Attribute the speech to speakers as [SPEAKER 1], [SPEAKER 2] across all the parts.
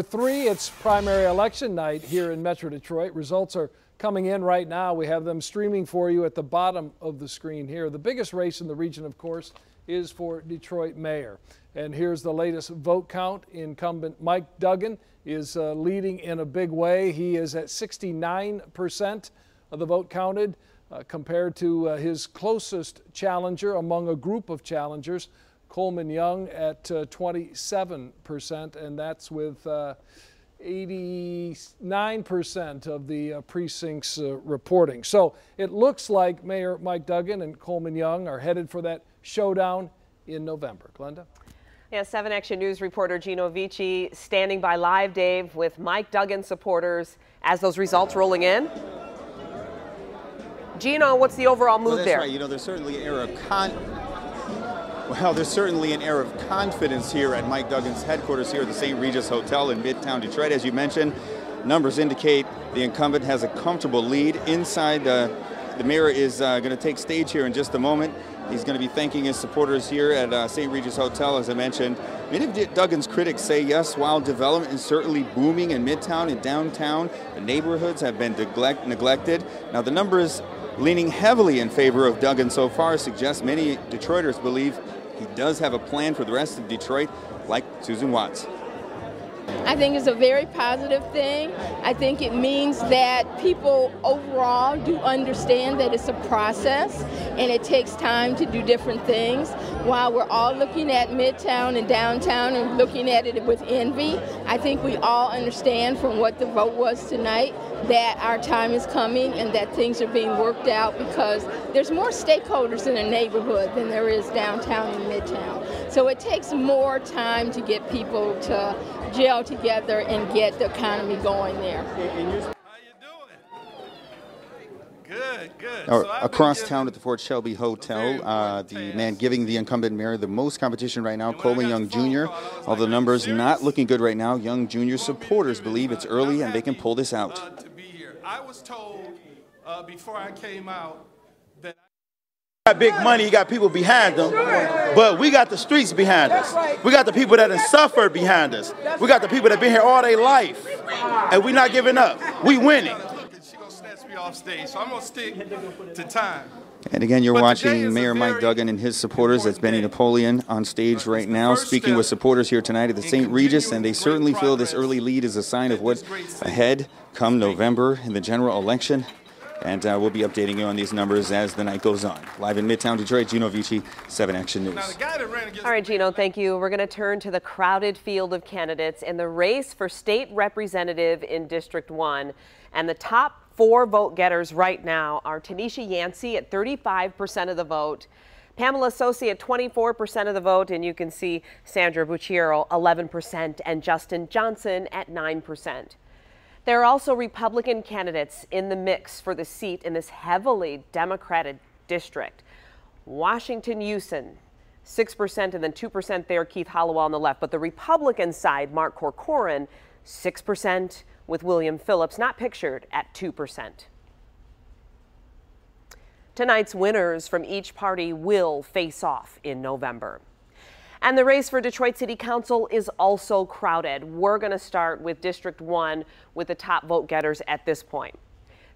[SPEAKER 1] 3, it's primary election night here in Metro Detroit. Results are coming in right now. We have them streaming for you at the bottom of the screen here. The biggest race in the region, of course, is for Detroit mayor. And here's the latest vote count. Incumbent Mike Duggan is leading in a big way. He is at 69% of the vote counted compared to his closest challenger among a group of challengers, Coleman Young, at 27%, and that's with 89% of the precincts reporting. So it looks like Mayor Mike Duggan and Coleman Young are headed for that showdown in November. Glenda?
[SPEAKER 2] Yeah, 7 Action News reporter Gino Vici standing by live, Dave, with Mike Duggan supporters as those results rolling in. Gino, what's the overall mood
[SPEAKER 3] that's
[SPEAKER 2] there?
[SPEAKER 3] Right. You know, there's certainly an air of confidence here at Mike Duggan's headquarters here at the St. Regis Hotel in Midtown Detroit. As you mentioned, numbers indicate the incumbent has a comfortable lead. Inside, the mayor is going to take stage here in just a moment. He's going to be thanking his supporters here at St. Regis Hotel, as I mentioned. Many of Duggan's critics say, yes, while development is certainly booming in Midtown and downtown, the neighborhoods have been neglected. Now, the numbers leaning heavily in favor of Duggan so far suggests many Detroiters believe he does have a plan for the rest of Detroit, like Susan Watts.
[SPEAKER 4] I think it's a very positive thing. I think it means that people overall do understand that it's a process and it takes time to do different things. While we're all looking at Midtown and downtown and looking at it with envy, I think we all understand from what the vote was tonight that our time is coming and that things are being worked out because there's more stakeholders in a neighborhood than there is downtown and Midtown. So it takes more time to get people to gel together and get the economy going there.
[SPEAKER 5] How you doing? Good, good.
[SPEAKER 3] So across town at the Fort Shelby Hotel, the man giving the incumbent mayor the most competition right now, Coleman Young Jr. Although the numbers not looking good right now, Young Jr. supporters believe it's early and they can pull this out.
[SPEAKER 5] To be here. I was told before I came out that
[SPEAKER 6] got big money, you got people behind them, but we got the streets behind us. We got the people that have suffered behind us. We got the people that have been here all their life, and we're not giving up. We winning.
[SPEAKER 5] She's going to snatch me off stage, so I'm going to stick to time.
[SPEAKER 3] And again, you're watching Mayor Mike Duggan and his supporters. That's Benny Napoleon on stage right now, speaking with supporters here tonight at the St. Regis, and they certainly feel this early lead is a sign of what's ahead come November in the general election. And we'll be updating you on these numbers as the night goes on. Live in Midtown Detroit, Gino Vici, 7 Action News.
[SPEAKER 2] All right, Gino, thank you. We're going to turn to the crowded field of candidates in the race for state representative in District 1. And the top 4 vote getters right now are Tanisha Yancey at 35% of the vote, Pamela Sosi at 24% of the vote, and you can see Sandra Bucciero 11% and Justin Johnson at 9%. There are also Republican candidates in the mix for the seat in this heavily Democratic district. Washington Usen, 6%, and then 2% there, Keith Hollowell on the left. But the Republican side, Mark Corcoran, 6%, with William Phillips not pictured at 2%. Tonight's winners from each party will face off in November. And the race for Detroit City Council is also crowded. We're going to start with District 1 with the top vote getters at this point.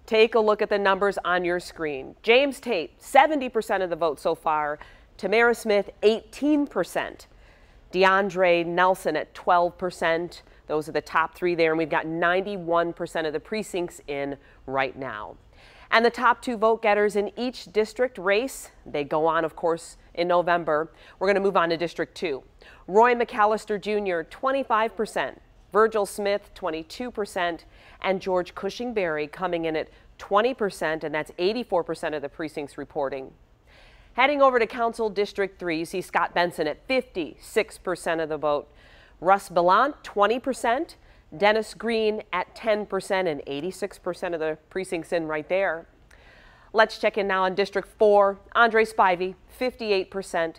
[SPEAKER 2] Take a look at the numbers on your screen. James Tate, 70% of the vote so far. Tamara Smith, 18%. DeAndre Nelson at 12%. Those are the top 3 there, and we've got 91% of the precincts in right now. And the top 2 vote getters in each district race, they go on, of course, in November. We're going to move on to District 2. Roy McAllister Jr., 25%. Virgil Smith, 22%. And George Cushing-Berry coming in at 20%, and that's 84% of the precincts reporting. Heading over to Council District 3, you see Scott Benson at 56% of the vote. Russ Bellant, 20%. Dennis Green at 10% and 86% of the precincts in right there. Let's check in now on District 4. Andre Spivey, 58%.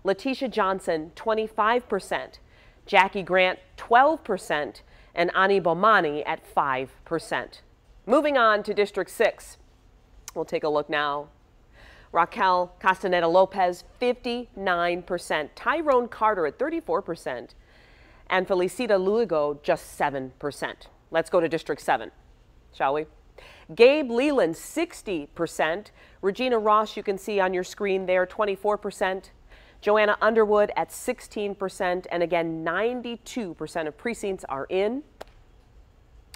[SPEAKER 2] Letitia Johnson, 25%. Jackie Grant, 12%. And Ani Bomani at 5%. Moving on to District 6. We'll take a look now. Raquel Castaneda Lopez, 59%. Tyrone Carter at 34%. and Felicita Luigo just 7%. Let's go to District 7, shall we? Gabe Leland, 60%. Regina Ross, you can see on your screen there, 24%. Joanna Underwood at 16%. And again, 92% of precincts are in.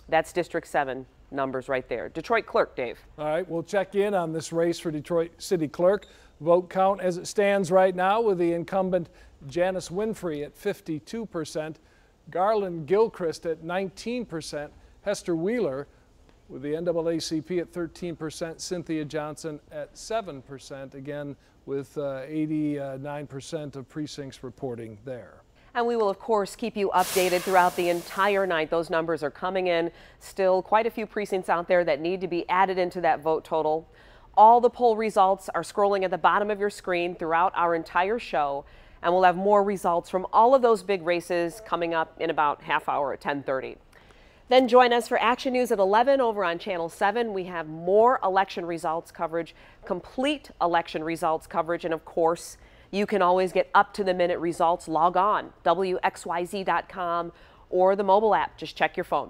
[SPEAKER 2] That's District 7 numbers right there. Detroit Clerk, Dave.
[SPEAKER 1] All right, we'll check in on this race for Detroit City Clerk. Vote count as it stands right now with the incumbent Janice Winfrey at 52%, Garland Gilchrist at 19%, Hester Wheeler with the NAACP at 13%, Cynthia Johnson at 7%, again with 89% of precincts reporting there.
[SPEAKER 2] And we will, of course, keep you updated throughout the entire night. Those numbers are coming in. Still quite a few precincts out there that need to be added into that vote total. All the poll results are scrolling at the bottom of your screen throughout our entire show. And we'll have more results from all of those big races coming up in about half hour at 10:30. Then join us for Action News at 11 over on Channel 7. We have more election results coverage, complete election results coverage, and of course, you can always get up-to-the-minute results. Log on, WXYZ.com or the mobile app. Just check your phone.